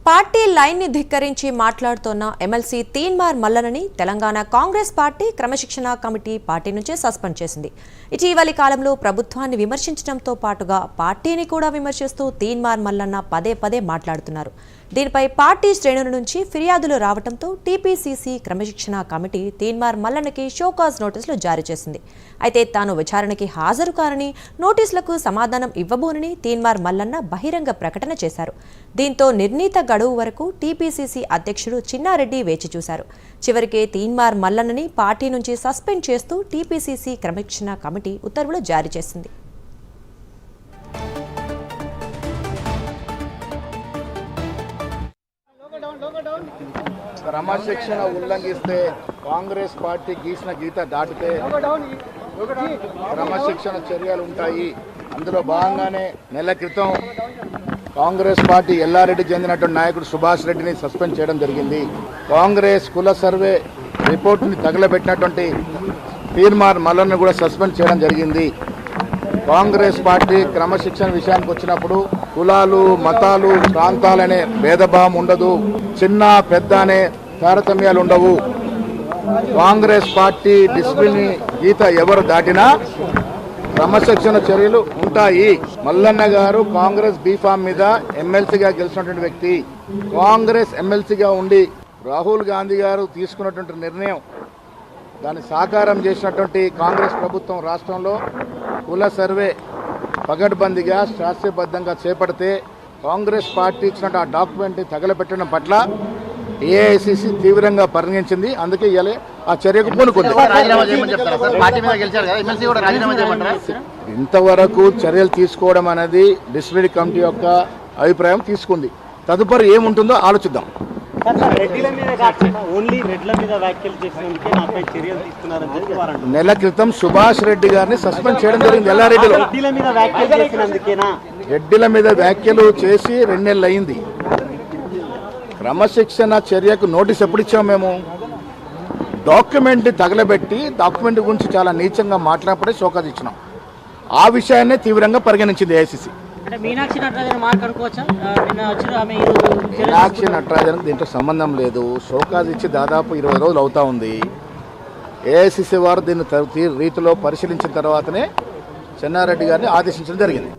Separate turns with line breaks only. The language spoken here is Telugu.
పార్టీ లైన్ ని ధిక్కరించి మాట్లాడుతున్న ఎమ్మెల్సీ తీన్మార్ మల్లనని తెలంగాణ కాంగ్రెస్ పార్టీ క్రమశిక్షణ కమిటీ పార్టీ నుంచి సస్పెండ్ చేసింది. ఇటీవలి కాలంలో ప్రభుత్వాన్ని విమర్శించడంతో పాటుగా పార్టీని కూడా విమర్శిస్తూ తీన్మార్ మల్లన్న పదే పదే మాట్లాడుతున్నారు. దీనిపై పార్టీ శ్రేణుల నుంచి ఫిర్యాదులు రావడంతో టీపీసీసీ క్రమశిక్షణ కమిటీ తీన్మార్ మల్లన్నకి షోకాజ్ నోటీసులు జారీ చేసింది. అయితే తాను విచారణకి హాజరు కానని, నోటీసులకు సమాధానం ఇవ్వబోనని తీన్మార్ మల్లన్న బహిరంగ ప్రకటన చేశారు. దీంతో నిర్ణీత గడువు వరకు టీపీసీసీ అధ్యక్షుడు చిన్నారెడ్డి వేచి చూశారు. చివరికి తీన్మార్ మల్లన్నని పార్టీ నుంచి సస్పెండ్ చేస్తూ టీపీసీసీ క్రమశిక్షణ కమిటీ ఉత్తర్వులు జారీ చేసింది.
క్రమశిక్షణ ఉల్లంఘిస్తే కాంగ్రెస్ పార్టీ గీసిన గీత దాటితే క్రమశిక్షణ చర్యలు ఉంటాయి. అందులో భాగంగానే నెల క్రితం కాంగ్రెస్ పార్టీ ఎల్లారెడ్డి చెందినటువంటి నాయకుడు సుభాష్ రెడ్డిని సస్పెండ్ చేయడం జరిగింది. కాంగ్రెస్ కుల సర్వే రిపోర్టుని తగలబెట్టినటువంటి తీన్మార్ మల్లన్ను కూడా సస్పెండ్ చేయడం జరిగింది. కాంగ్రెస్ పార్టీ క్రమశిక్షణ విషయానికి వచ్చినప్పుడు కులాలు, మతాలు, ప్రాంతాలనే భేదభావం ఉండదు, చిన్న పెద్ద అనే తారతమ్యాలు ఉండవు. కాంగ్రెస్ పార్టీ డిసిప్లిన్ గీత ఎవరు దాటినా క్రమశిక్షణ చర్యలు ఉంటాయి. మల్లన్న గారు కాంగ్రెస్ బీఫామ్ మీద ఎమ్మెల్సీగా గెలిచినటువంటి వ్యక్తి. కాంగ్రెస్ ఎమ్మెల్సీగా ఉండి రాహుల్ గాంధీ గారు తీసుకున్నటువంటి నిర్ణయం దాన్ని సాకారం చేసినటువంటి కాంగ్రెస్ ప్రభుత్వం రాష్ట్రంలో కుల సర్వే పగడ్బందీగా శాస్త్రీయబద్ధంగా చేపడితే కాంగ్రెస్ పార్టీ ఇచ్చినట్టు ఆ డాక్యుమెంట్ని తగలబెట్టడం పట్ల ఏఐసిసి తీవ్రంగా పరిగణించింది. అందుకే ఇవాళ ఆ చర్యకు పూనుకుంది. ఇంతవరకు చర్యలు తీసుకోవడం అనేది డిసిప్లినరీ కమిటీ యొక్క అభిప్రాయం తీసుకుంది. తదుపరి ఏముంటుందో ఆలోచిద్దాం. నెల క్రితం సుభాష్ రెడ్డి గారిని సస్పెండ్ చేయడం జరిగింది. ఎల్లారెడ్డిలో రెడ్డిల మీద వ్యాఖ్యలు చేసి 2 నెలలు అయింది. క్రమశిక్షణ చర్యకు నోటీస్ ఎప్పుడు ఇచ్చాము? మేము డాక్యుమెంట్ తగలబెట్టి డాక్యుమెంట్ గురించి చాలా నీచంగా మాట్లాడినప్పుడే షోకాజ్ ఇచ్చినాం. ఆ విషయాన్ని తీవ్రంగా పరిగణించింది ఏఐసిసి.
మీనాక్షి
నటరాజన్ దీంట్లో సంబంధం లేదు. షోకాజ్ ఇచ్చి దాదాపు 20 రోజులు అవుతా ఉంది. ఏఐసిసి వారు దీన్ని రీతిలో పరిశీలించిన తర్వాతనే చెన్నారెడ్డి గారిని ఆదేశించడం జరిగింది.